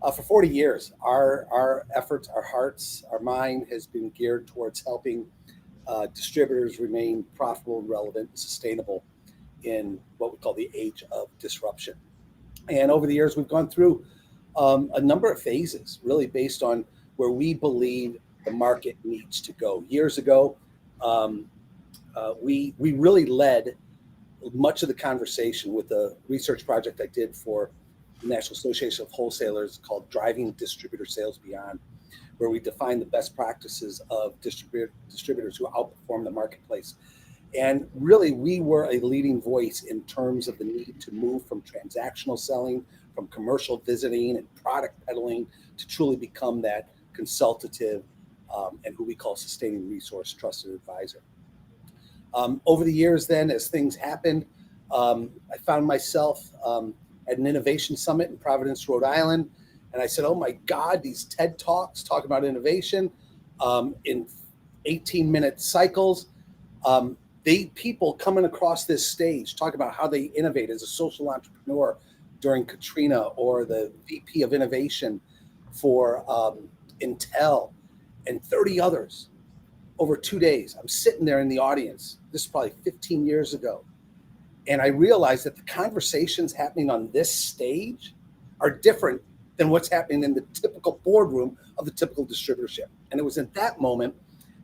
For 40 years, our efforts, our hearts, our mind has been geared towards helping distributors remain profitable, relevant, and sustainable in what we call the age of disruption. And over the years, we've gone through a number of phases, really based on where we believe the market needs to go. Years ago, um, we really led much of the conversation with a research project I did for the National Association of Wholesalers called Driving Distributor Sales Beyond, where we define the best practices of distributors who outperform the marketplace. And really, we were a leading voice in terms of the need to move from transactional selling, from commercial visiting and product peddling to truly become that consultative and who we call sustaining resource trusted advisor. Over the years, then, as things happened, I found myself at an innovation summit in Providence, Rhode Island. And I said, oh my God, these TED Talks talking about innovation in 18-minute cycles. People coming across this stage talking about how they innovate as a social entrepreneur during Katrina, or the VP of innovation for Intel, and 30 others over 2 days. I'm sitting there in the audience. This is probably 15 years ago. And I realized that the conversations happening on this stage are different than what's happening in the typical boardroom of the typical distributorship. And it was at that moment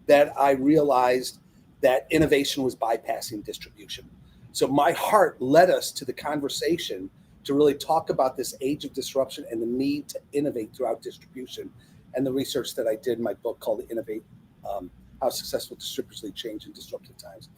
that I realized that innovation was bypassing distribution. So my heart led us to the conversation to really talk about this age of disruption and the need to innovate throughout distribution, and the research that I did in my book called Innovate, How Successful Distributors Lead Change in Disruptive Times.